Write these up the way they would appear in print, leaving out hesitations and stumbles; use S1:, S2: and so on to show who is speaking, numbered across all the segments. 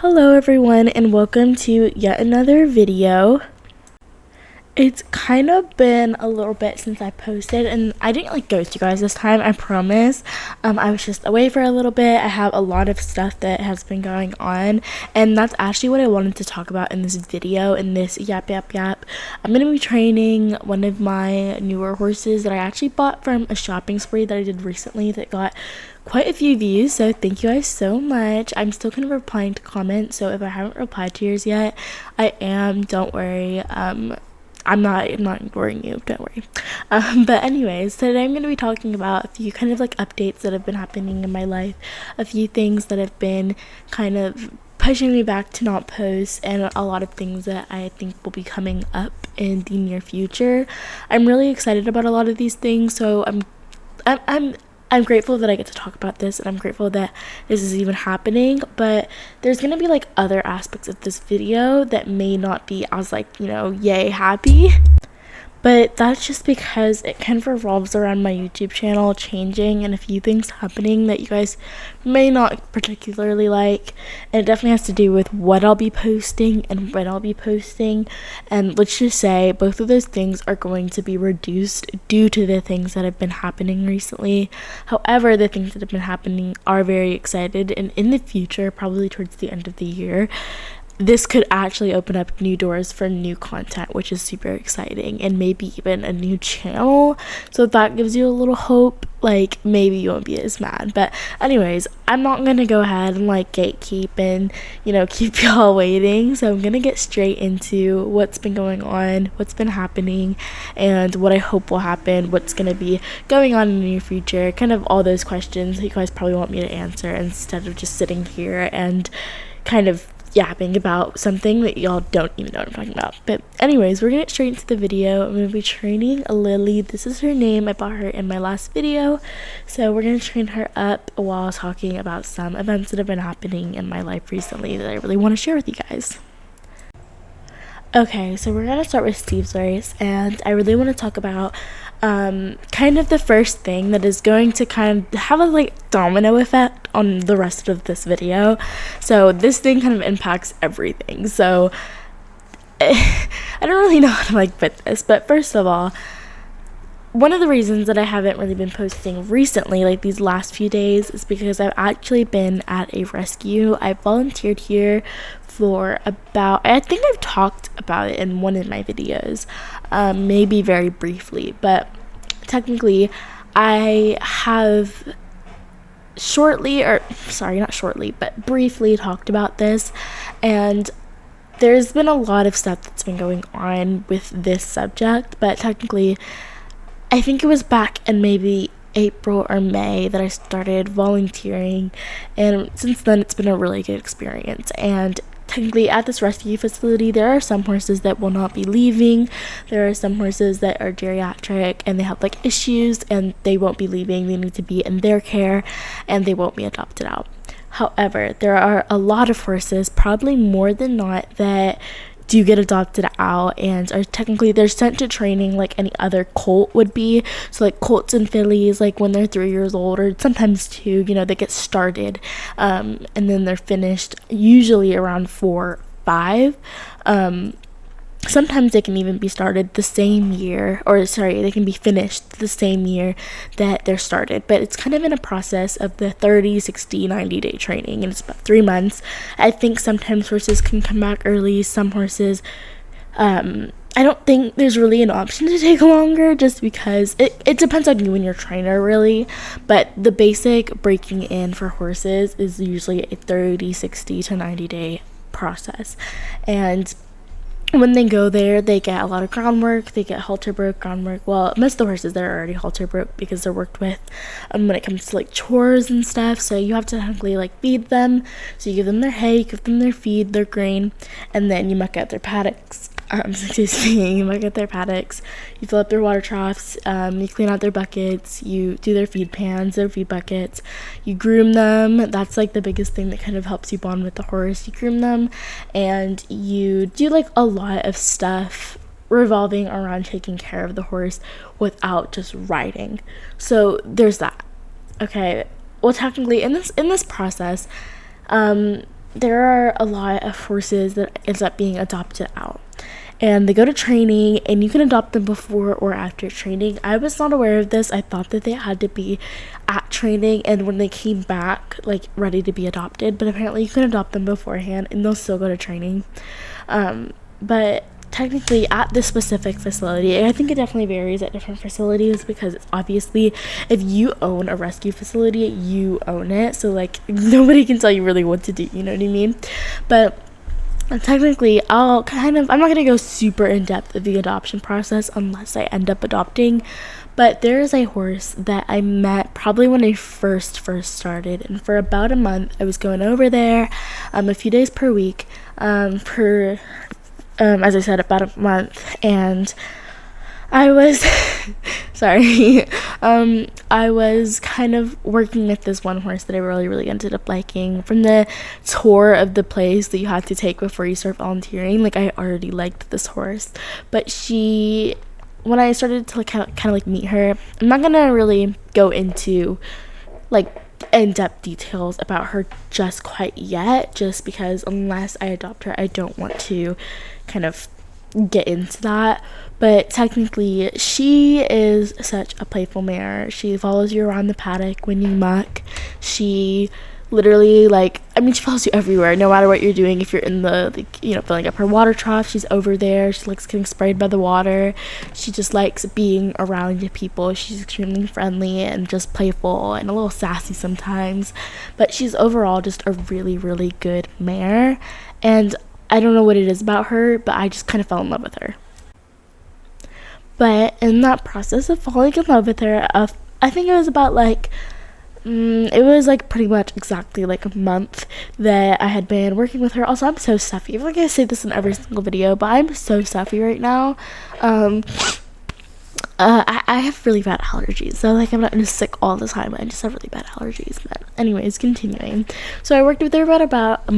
S1: Hello everyone and welcome to yet another video. It's kind of been a little bit since I posted, and I didn't ghost you guys this time, I promise. I was just away for a little bit. I have a lot of stuff that has been going on, and that's actually what I wanted to talk about in this video, in this yap. I'm going to be training one of my newer horses that I actually bought from a shopping spree that I did recently that got quite a few views, so thank you guys so much. I'm still kind of replying to comments, so if I haven't replied to yours yet, I am. Don't worry. I'm not ignoring you, don't worry. But anyways, today I'm going to be talking about a few kind of updates that have been happening in my life, a few things that have been kind of pushing me back to not post, and a lot of things that I think will be coming up in the near future. I'm really excited about a lot of these things, so I'm grateful that I get to talk about this, and I'm grateful that this is even happening. But there's gonna be other aspects of this video that may not be as yay happy, but that's just because it kind of revolves around my YouTube channel changing and a few things happening that you guys may not particularly like. And it definitely has to do with what I'll be posting and when I'll be posting. And let's just say both of those things are going to be reduced due to the things that have been happening recently. However, the things that have been happening are very excited, and in the future, probably towards the end of the year, this could actually open up new doors for new content, which is super exciting, and maybe even a new channel. So if that gives you a little hope, maybe you won't be as mad. But anyways, I'm not gonna go ahead and gatekeep and keep y'all waiting. So I'm gonna get straight into what's been going on, what's been happening, and what I hope will happen, what's gonna be going on in the near future, kind of all those questions that you guys probably want me to answer, instead of just sitting here and kind of yapping about something that y'all don't even know what I'm talking about. But anyways, we're gonna get straight into the video. I'm gonna be training Lily. This is her name. I bought her in my last video, so we're gonna train her up while talking about some events that have been happening in my life recently that I really want to share with you guys. Okay, so we're gonna start with Steve's race, and I really want to talk about kind of the first thing that is going to kind of have a domino effect on the rest of this video. So this thing kind of impacts everything. So I don't really know how to put this, but first of all, one of the reasons that I haven't really been posting recently, these last few days, is because I've actually been at a rescue. I volunteered here for about, I think I've talked about it in one of my videos, maybe very briefly, but technically I have briefly talked about this, and there's been a lot of stuff that's been going on with this subject. But technically, I think it was back in maybe April or May that I started volunteering, and since then it's been a really good experience. And technically at this rescue facility, there are some horses that will not be leaving. There are some horses that are geriatric and they have issues, and they won't be leaving. They need to be in their care and they won't be adopted out. However, there are a lot of horses, probably more than not, that do get adopted out and are technically, they're sent to training like any other colt would be. So colts and fillies, when they're 3 years old, or sometimes 2, they get started, and then they're finished usually around 4, 5. Sometimes they can even be started the same year, they can be finished the same year that they're started. But it's kind of in a process of the 30, 60, 90-day training, and it's about 3 months. I think sometimes horses can come back early. Some horses, I don't think there's really an option to take longer, just because it depends on you and your trainer, really. But the basic breaking in for horses is usually a 30, 60 to 90-day process. And when they go there, they get a lot of groundwork. They get halter broke groundwork. Well, most of the horses there are already halter broke because they're worked with when it comes to chores and stuff. So you have to technically feed them. So you give them their hay, you give them their feed, their grain, and then you muck out their paddocks. You muck out their paddocks. You fill up their water troughs. You clean out their buckets. You do their feed pans, their feed buckets. You groom them. That's the biggest thing that kind of helps you bond with the horse. You groom them, and you do a lot of stuff revolving around taking care of the horse without just riding. So there's that. Okay. Well, technically, in this process, there are a lot of horses that ends up being adopted out, and they go to training, and you can adopt them before or after training. I was not aware of this. I thought that they had to be at training and when they came back like ready to be adopted, but apparently you can adopt them beforehand and they'll still go to training. But technically at this specific facility, I think it definitely varies at different facilities, because obviously if you own a rescue facility, you own it, so like nobody can tell you really what to do, you know what I mean? But technically, I'm not going to go super in depth of the adoption process unless I end up adopting, but there is a horse that I met probably when I first started, and for about a month I was going over there a few days per week for as I said, about a month, and I was sorry, I was kind of working with this one horse that I really ended up liking. From the tour of the place that you have to take before you start volunteering, like I already liked this horse, but when I started to like kind of like meet her, I'm not gonna really go into like in-depth details about her just quite yet, just because unless I adopt her, I don't want to kind of get into that. But technically she is such a playful mare. She follows you around the paddock when you muck. She literally she follows you everywhere, no matter what you're doing. If you're in the filling up her water trough, she's over there. She likes getting sprayed by the water. She just likes being around people. She's extremely friendly and just playful and a little sassy sometimes, but she's overall just a really good mare, and I don't know what it is about her, but I just kind of fell in love with her. But in that process of falling in love with her, I think it was about it was pretty much exactly a month that I had been working with her. Also, I'm so stuffy. I feel like I say this in every single video, but I'm so stuffy right now. I have really bad allergies, so I'm not just sick all the time. I just have really bad allergies. But anyways, continuing. So I worked with her about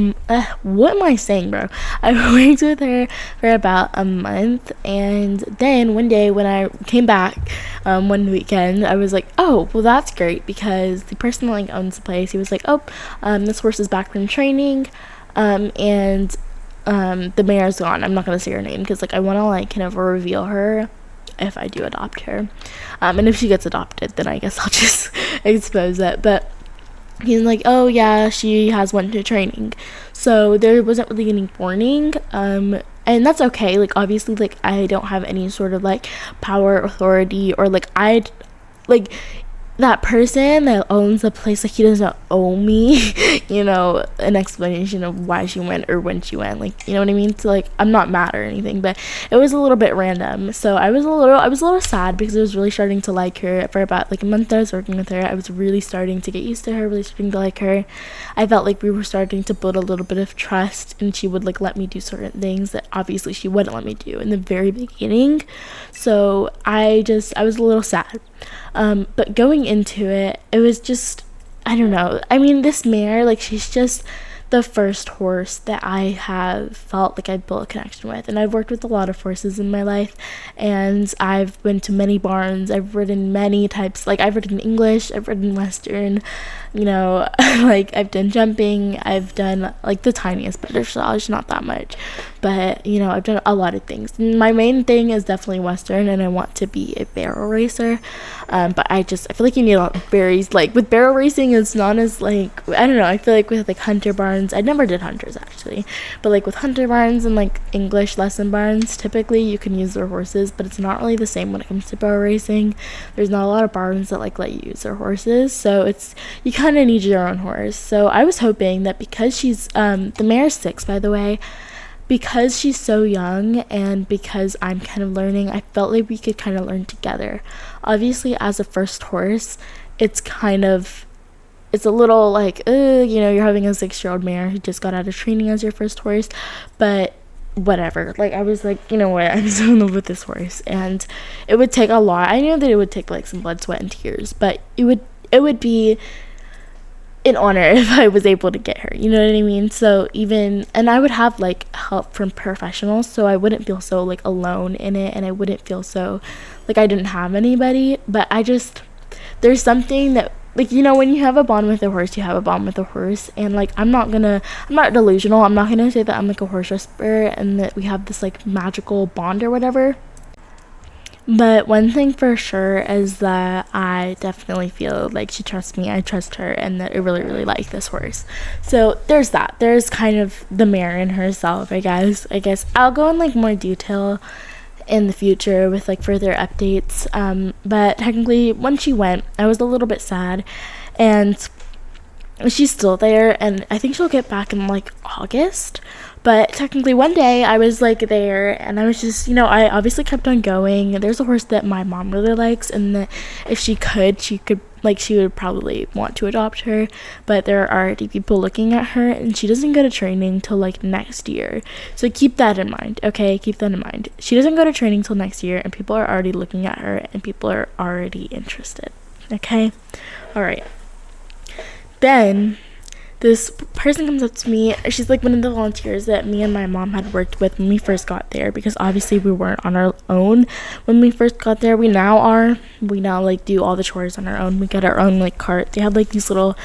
S1: what am I saying, bro? I worked with her for about a month, and then one day when I came back one weekend, I was like, oh, well, that's great, because the person that owns the place, he was like, oh, this horse is back from training, and the mare's gone. I'm not gonna say her name because I want to kind of reveal her if I do adopt her, and if she gets adopted, then I guess I'll just expose it. But he's like, oh yeah, she has went to training, so there wasn't really any warning, and that's okay. Obviously, I don't have any sort of power, authority, or I'd that person that owns the place, he doesn't owe me an explanation of why she went or when she went, you know what I mean? So I'm not mad or anything, but it was a little bit random. So I was a little sad, because I was really starting to like her. For about a month that I was working with her, I was really starting to get used to her, really starting to like her. I felt like we were starting to build a little bit of trust, and she would let me do certain things that obviously she wouldn't let me do in the very beginning. So I was a little sad. But going into it, it was just, I don't know. I mean, this mare, she's just the first horse that I have felt I built a connection with. And I've worked with a lot of horses in my life, and I've been to many barns. I've ridden many types. I've ridden English, I've ridden Western, I've done jumping, I've done the tiniest bit of dressage, not that much, but I've done a lot of things. And my main thing is definitely Western, and I want to be a barrel racer, but I feel you need a lot of berries. With barrel racing, it's not as I don't know, I feel with hunter barns, I never did hunters actually, but with hunter barns and English lesson barns, typically you can use their horses, but it's not really the same when it comes to barrel racing. There's not a lot of barns that let you use their horses, so you kind of need your own horse. So I was hoping that, because she's the mare's 6, by the way, because she's so young and because I'm kind of learning, I felt we could kind of learn together. Obviously, as a first horse, it's a little you're having a 6-year-old mare who just got out of training as your first horse, but whatever. I was you know what, I'm so in love with this horse, and it would take a lot. I knew that it would take some blood, sweat, and tears, but it would be an honor if I was able to get her, you know what I mean? So and I would have help from professionals, so I wouldn't feel so alone in it, and I wouldn't feel so I didn't have anybody. But there's something that like, you know, when you have a bond with a horse, you have a bond with a horse. And like, I'm not delusional. I'm not gonna say that I'm like a horse whisperer and that we have this like magical bond or whatever. But one thing for sure is that I definitely feel like she trusts me, I trust her, and that I really, really like this horse. So there's that. There's kind of the Marin herself, I guess. I'll go in like more detail in the future with like further updates. But technically, when she went, I was a little bit sad, and she's still there, and I think she'll get back in like August. But technically, one day I was like there, and I was just, you know, I obviously kept on going. There's a horse that my mom really likes, and that if she could like, she would probably want to adopt her. But there are already people looking at her, and she doesn't go to training till like next year. So keep that in mind, okay? Keep that in mind. She doesn't go to training till next year, and people are already looking at her, and people are already interested, okay? All right. Then this person comes up to me. She's like one of the volunteers that me and my mom had worked with when we first got there, because obviously we weren't on our own when we first got there. We now are. We now like do all the chores on our own. We get our own like cart. They have like these little,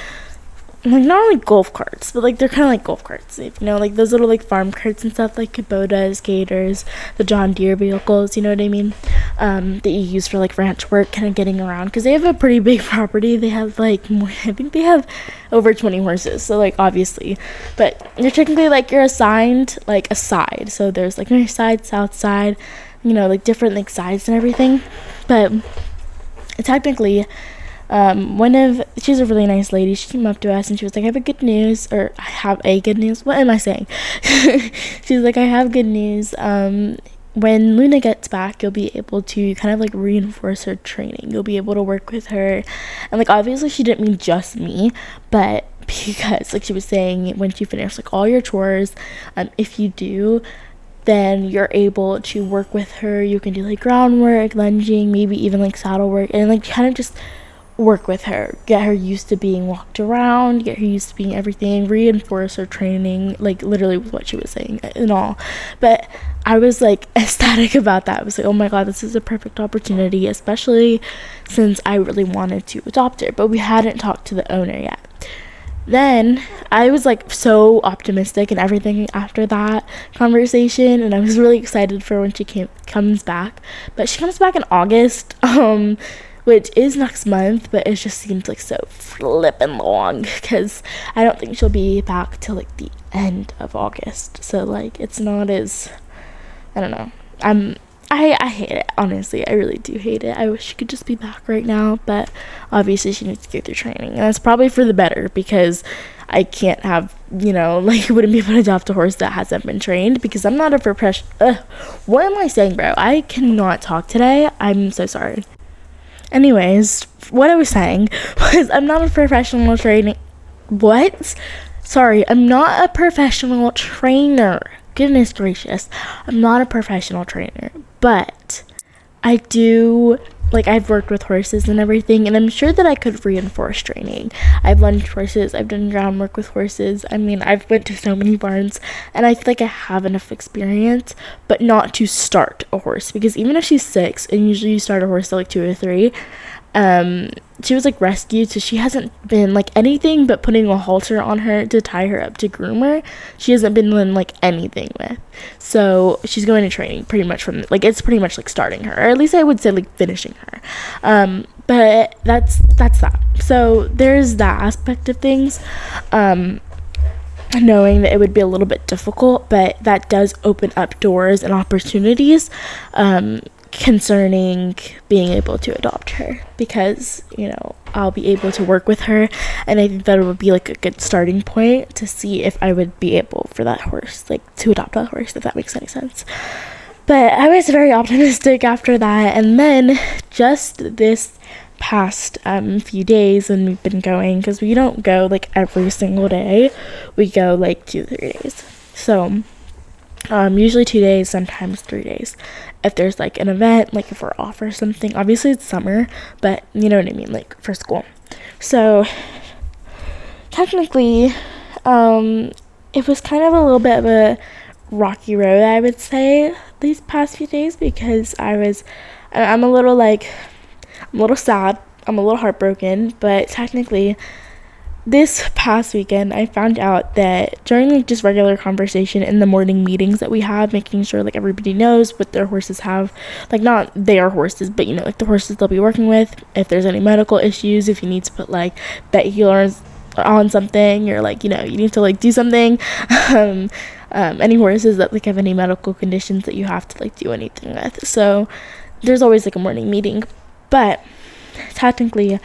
S1: like, not really golf carts, but like they're kind of like golf carts, if you know, like those little like farm carts and stuff, like Kubotas, Gators, the John Deere vehicles, you know what I mean, that you use for like ranch work, kind of getting around, because they have a pretty big property. They have like more, I think they have over 20 horses, so like obviously, but you're technically like, you're assigned like a side, so there's like north side, south side, you know, like different like sides and everything. But technically, she's a really nice lady. She came up to us and she was like, I have a good news, or I have a good news. What am I saying? She's like, I have good news. When Luna gets back, you'll be able to kind of like reinforce her training. You'll be able to work with her. And like, obviously she didn't mean just me, but because like she was saying, when she finished like all your chores, if you do, then you're able to work with her. You can do like groundwork, lunging, maybe even like saddle work, and like kind of just work with her, get her used to being walked around, get her used to being everything, reinforce her training, like literally with what she was saying and all. But I was like ecstatic about that. I was like, oh my god, this is a perfect opportunity, especially since I really wanted to adopt her, but we hadn't talked to the owner yet. Then I was like so optimistic and everything after that conversation, and I was really excited for when she comes back. But she comes back in August, which is next month, but it just seems like so flippin' long, because I don't think she'll be back till like the end of August. So like, it's not as, I don't know. I hate it, honestly. I really do hate it. I wish she could just be back right now, but obviously she needs to go through training, and that's probably for the better, because I can't have, you know, like, wouldn't be able to adopt a horse that hasn't been trained, because I'm not a professional. What am I saying, bro? I cannot talk today. I'm so sorry. Anyways, what I was saying was, I'm not a professional training. What? Sorry, I'm not a professional trainer. Goodness gracious. I'm not a professional trainer, but I do, like, I've worked with horses and everything, and I'm sure that I could reinforce training. I've lunged horses, I've done groundwork with horses. I mean, I've went to so many barns, and I feel like I have enough experience, but not to start a horse, because even if she's 6, and usually you start a horse at like 2 or 3, she was like rescued, so she hasn't been like anything but putting a halter on her to tie her up to groom her. She hasn't been in like anything with, so she's going to training pretty much from like, it's pretty much like starting her, or at least I would say like finishing her. But that's that. So there's that aspect of things, knowing that it would be a little bit difficult, but that does open up doors and opportunities concerning being able to adopt her, because, you know, I'll be able to work with her, and I think that it would be like a good starting point to see if I would be able for that horse, like to adopt that horse, if that makes any sense. But I was very optimistic after that, and then just this past few days when we've been going, because we don't go like every single day, we go like 2-3 days, so usually 2 days, sometimes 3 days, if there's like an event, like if we're off or something. Obviously it's summer, but you know what I mean, like for school. So technically it was kind of a little bit of a rocky road, I would say, these past few days, because I'm a little sad. I'm a little heartbroken, but technically this past weekend I found out that during like just regular conversation in the morning meetings that we have, making sure like everybody knows what their horses have, like not their horses, but you know, like the horses they'll be working with, if there's any medical issues, if you need to put like vet healers on something, or like, you know, you need to like do something, any horses that like have any medical conditions that you have to like do anything with. So there's always like a morning meeting. But technically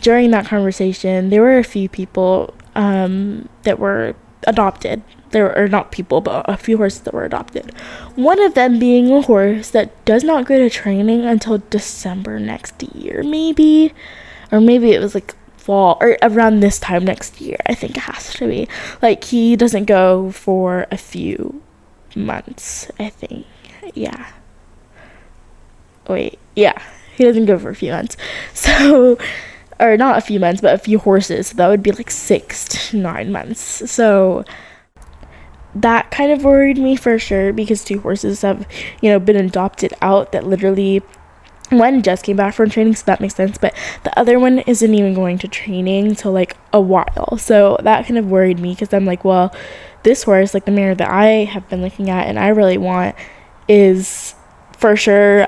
S1: during that conversation there were a few people that were adopted. There are not people, but a few horses that were adopted, one of them being a horse that does not go to training until December next year, maybe, or maybe it was like fall or around this time next year. I think it has to be, like, he doesn't go for a few months, I think. Yeah, wait, yeah, he doesn't go for a few months. So, or not a few months, but a few horses, so that would be like 6 to 9 months. So that kind of worried me for sure, because 2 horses have, you know, been adopted out that literally, one just came back from training, so that makes sense, but the other one isn't even going to training till like a while. So that kind of worried me, because I'm like, well, this horse, like the mare that I have been looking at and I really want, is for sure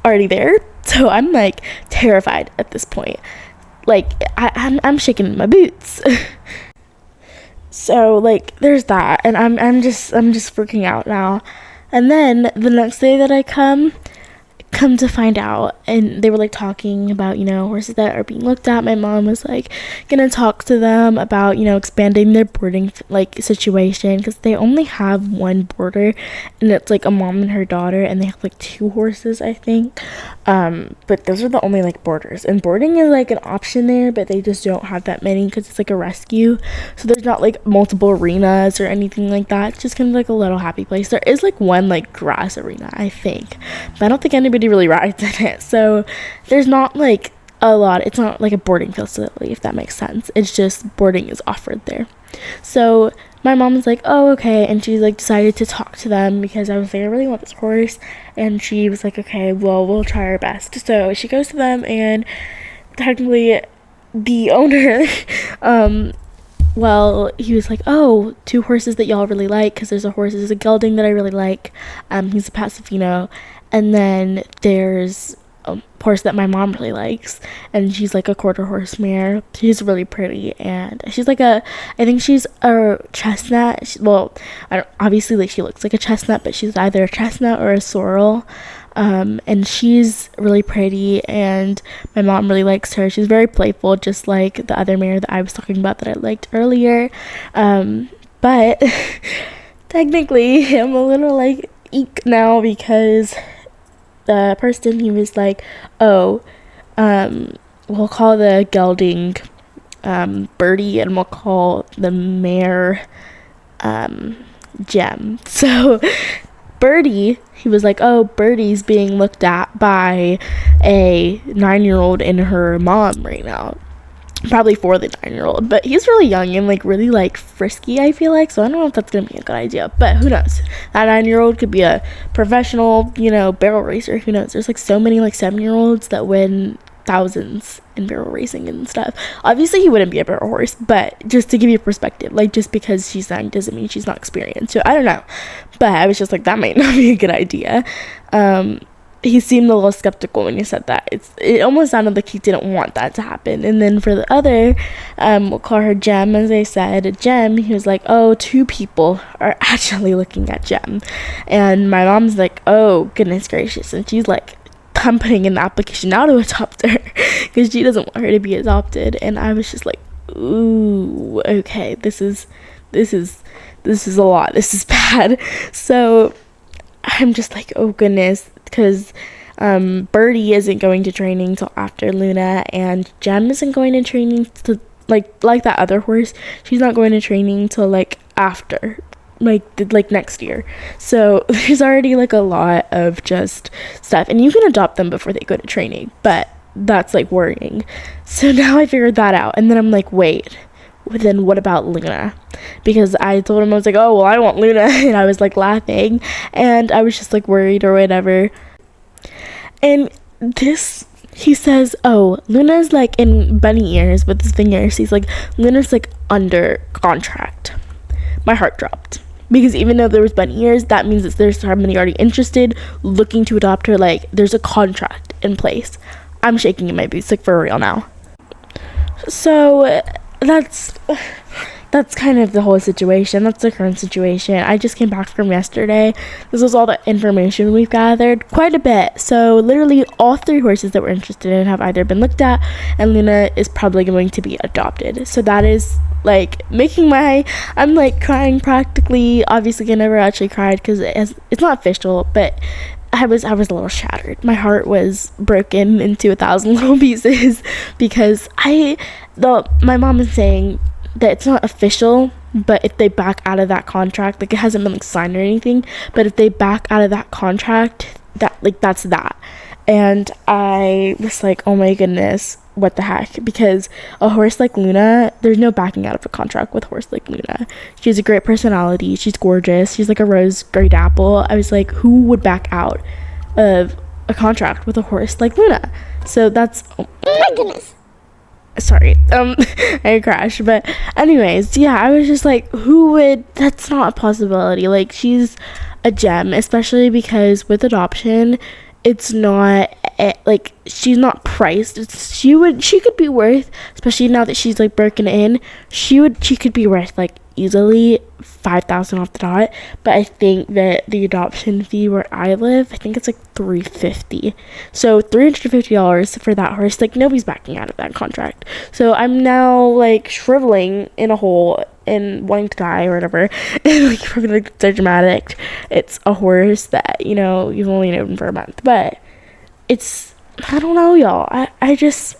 S1: already there. So I'm like terrified at this point. Like I'm shaking my boots. So like there's that, and I'm just freaking out now. And then the next day that I come to find out, and they were like talking about, you know, horses that are being looked at. My mom was like gonna talk to them about, you know, expanding their boarding like situation, because they only have one boarder, and it's like a mom and her daughter, and they have like 2 horses, I think, but those are the only like boarders, and boarding is like an option there, but they just don't have that many because it's like a rescue, so there's not like multiple arenas or anything like that. It's just kind of like a little happy place. There is like one like grass arena, I think, but I don't think anybody really rides in it, so there's not like a lot. It's not like a boarding facility, if that makes sense. It's just boarding is offered there. So my mom was like, oh, okay, and she like decided to talk to them, because I was like, I really want this horse, and she was like, okay, well, we'll try our best. So she goes to them, and technically the owner well, he was like, oh, 2 horses that y'all really like, because there's a gelding that I really like, he's a Pasifino, and then there's a horse that my mom really likes, and she's like a quarter horse mare. She's really pretty, and she's like I think she's a chestnut. Obviously like she looks like a chestnut, but she's either a chestnut or a sorrel. And she's really pretty, and my mom really likes her. She's very playful, just like the other mare that I was talking about that I liked earlier. But technically I'm a little like eek now, because the person, he was like, oh, we'll call the gelding Birdie, and we'll call the mare Gem. So Birdie, he was like, oh, Birdie's being looked at by a 9-year-old and her mom right now, probably for the 9-year-old, but he's really young and like really like frisky, I feel like, so I don't know if that's gonna be a good idea, but who knows. That 9-year-old could be a professional, you know, barrel racer. Who knows? There's like so many like 7-year-olds that win thousands in barrel racing and stuff. Obviously he wouldn't be a barrel horse, but just to give you perspective, like, just because she's young doesn't mean she's not experienced. So I don't know, but I was just like, that might not be a good idea. He seemed a little skeptical when he said that. It almost sounded like he didn't want that to happen. And then for the other, we'll call her Gem, as I said, Gem, he was like, oh, 2 people are actually looking at Gem. And my mom's like, oh, goodness gracious. And she's like, I'm putting in the application now to adopt her, because she doesn't want her to be adopted. And I was just like, ooh, okay, this is a lot. This is bad. So I'm just like, oh goodness, because Birdie isn't going to training till after Luna, and Gem isn't going to training to like that other horse. She's not going to training till like after like next year. So there's already like a lot of just stuff, and you can adopt them before they go to training, but that's like worrying. So now I figured that out, and then I'm like, wait, then what about Luna? Because I told him, I was like, oh, well, I want Luna, and I was like laughing, and I was just like worried or whatever. And this he says, oh, Luna's like in bunny ears with his fingers. He's like, Luna's like under contract. My heart dropped. Because even though there was bunny ears, that means that there's somebody already interested, looking to adopt her. Like, there's a contract in place. I'm shaking in my boots, like, for real now. So, that's kind of the whole situation. That's the current situation. I just came back from yesterday. This was all the information we've gathered. Quite a bit. So, literally, all 3 horses that we're interested in have either been looked at, and Luna is probably going to be adopted. So, that is like I'm like crying practically. Obviously I never actually cried because it's not official, but I was a little shattered. My heart was broken into 1,000 little pieces because my mom is saying that it's not official, but if they back out of that contract, like it hasn't been like signed or anything, but if they back out of that contract, that's that. And I was like, oh my goodness, what the heck? Because a horse like Luna, there's no backing out of a contract with a horse like Luna. She has a great personality. She's gorgeous. She's like a rose great apple. I was like, who would back out of a contract with a horse like Luna? So that's, oh my goodness. Sorry, I crashed. But anyways, yeah, I was just like, that's not a possibility. Like, she's a gem, especially because with adoption, it's not like she's not priced. She could be worth, especially now that she's like broken in, she could be worth like easily 5,000 off the dot. But I think that the adoption fee where I live, I think it's like $350. So $350 for that horse, like nobody's backing out of that contract. So I'm now like shriveling in a hole and wanting to die or whatever. like so dramatic. It's a horse that, you know, you've only known for a month, but I don't know, y'all. I just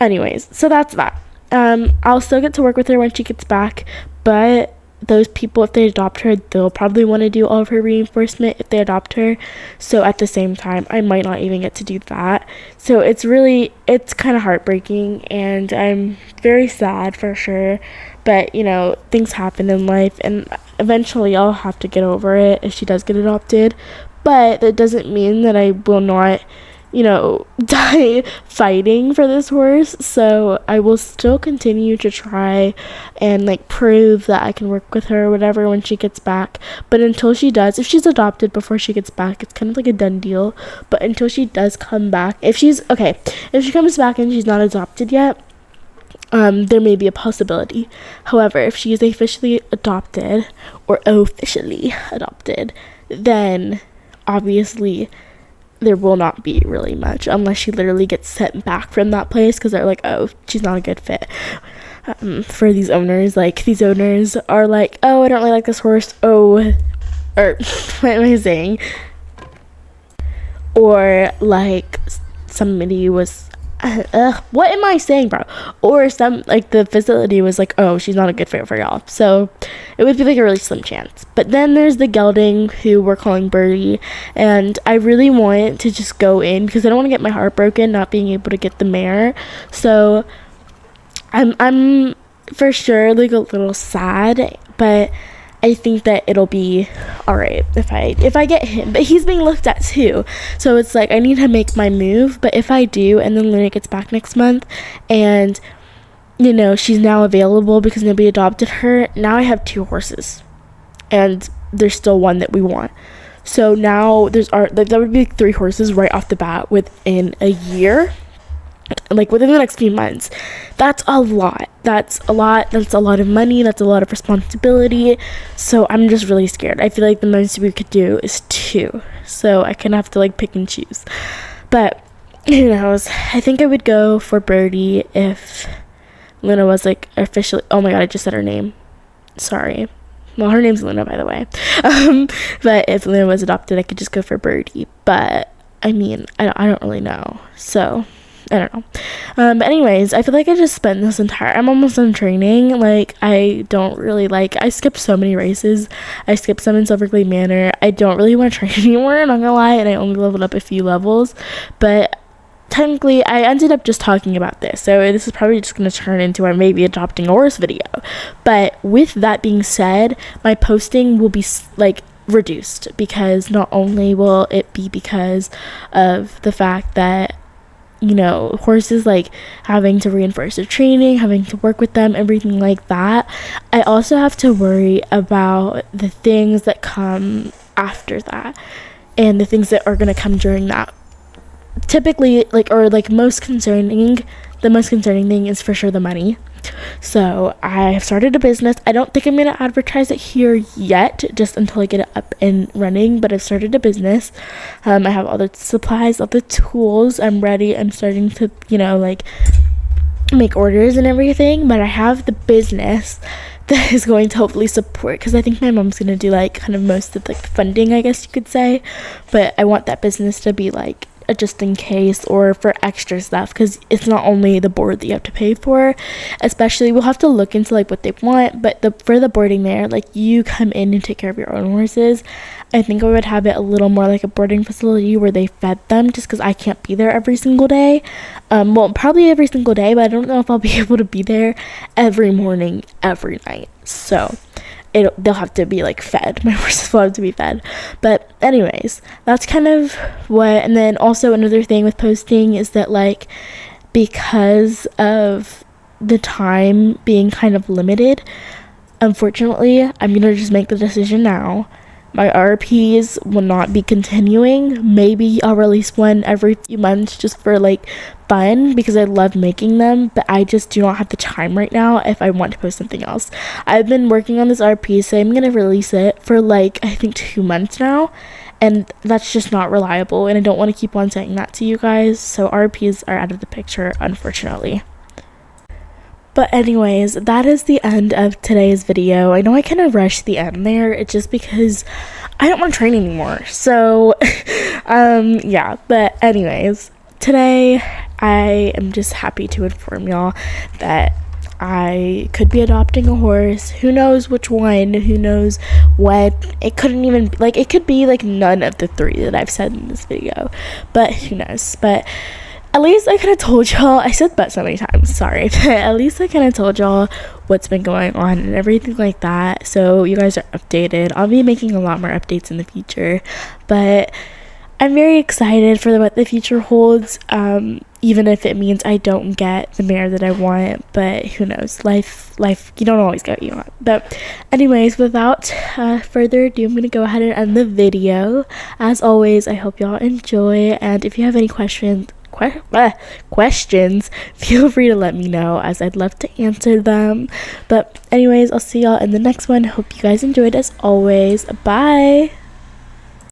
S1: anyways, so that's that. I'll still get to work with her when she gets back, but those people, if they adopt her, they'll probably want to do all of her reinforcement if they adopt her. So at the same time, I might not even get to do that. So it's kind of heartbreaking, and I'm very sad for sure. But, you know, things happen in life, and eventually I'll have to get over it if she does get adopted. But that doesn't mean that I will not, you know, die fighting for this horse. So I will still continue to try and like prove that I can work with her or whatever when she gets back. But until she does, if she's adopted before she gets back, it's kind of like a done deal. But until she does come back, if she comes back and she's not adopted yet, there may be a possibility. However, if she is officially adopted, then obviously there will not be really much unless she literally gets sent back from that place because they're like, oh, she's not a good fit for these owners. Like, these owners are like, oh, I don't really like this horse. Or what am I saying? Or like somebody was what am I saying, bro? Or the facility was like, oh, she's not a good fit for y'all. So it would be like a really slim chance. But then there's the gelding who we're calling Birdie, and I really want to just go in because I don't want to get my heart broken not being able to get the mare. So I'm for sure like a little sad, but I think that it'll be all right if I get him. But he's being looked at too, so it's like I need to make my move. But if I do, and then Luna gets back next month, and you know she's now available because nobody adopted her, now I have 2 horses, and there's still one that we want. So now that would be 3 horses right off the bat within a year. Like within the next few months. That's a lot of money, that's a lot of responsibility. So I'm just really scared. I feel like the most we could do is 2, so I can have to like pick and choose. But who knows, I think I would go for Birdie if Luna was like officially, oh my god, I just said her name, sorry. Well, her name's Luna, by the way. But if Luna was adopted, I could just go for Birdie. But I mean, I don't really know, so I don't know. But anyways, I feel like I just spent this I'm almost done training. Like, I skipped so many races. I skipped some in Silverglade Manor. I don't really want to train anymore, I'm not gonna lie, and I only leveled up a few levels. But technically, I ended up just talking about this, so this is probably just going to turn into a maybe adopting a horse video. But with that being said, my posting will be like reduced, because not only will it be because of the fact that you know, horses, like having to reinforce their training, having to work with them, everything like that, I also have to worry about the things that come after that and the things that are going to come during that. Typically, the most concerning thing is for sure the money. So I have started a business. I don't think I'm going to advertise it here yet, just until I get it up and running, but I've started a business. I have all the supplies, all the tools. I'm ready. I'm starting to, you know, like make orders and everything, but I have the business that is going to hopefully support, because I think my mom's going to do like kind of most of like the funding, I guess you could say, but I want that business to be like a just in case or for extra stuff, because it's not only the board that you have to pay for. Especially, we'll have to look into like what they want, but for the boarding there, like you come in and take care of your own horses. I think I would have it a little more like a boarding facility where they fed them, just because I can't be there every single day. Well, probably every single day, but I don't know if I'll be able to be there every morning, every night. So they'll have to be like fed. My horses will have to be fed. But anyways, that's kind of what. And then also another thing with posting is that, like, because of the time being kind of limited, unfortunately, I'm gonna just make the decision now. My RPs will not be continuing. Maybe I'll release one every few months just for like fun, because I love making them, but I just do not have the time right now if I want to post something else. I've been working on this RP, so I'm going to release it for like, I think 2 months now, and that's just not reliable, and I don't want to keep on saying that to you guys, so RPs are out of the picture, unfortunately. But anyways, that is the end of today's video. I know I kind of rushed the end there. It's just because I don't want to train anymore. So, yeah. But anyways, today I am just happy to inform y'all that I could be adopting a horse. Who knows which one? Who knows what? It couldn't even, like, it could be like none of the 3 that I've said in this video. But who knows? But at least I kind of told y'all. I said but so many times, sorry. But at least I kind of told y'all what's been going on and everything like that, so you guys are updated. I'll be making a lot more updates in the future, but I'm very excited for what the future holds, even if it means I don't get the mare that I want. But who knows, life, you don't always get what you want. But anyways, without further ado, I'm gonna go ahead and end the video. As always, I hope y'all enjoy, and if you have any questions, feel free to let me know, as I'd love to answer them. But anyways, I'll see y'all in the next one. Hope you guys enjoyed as always. Bye.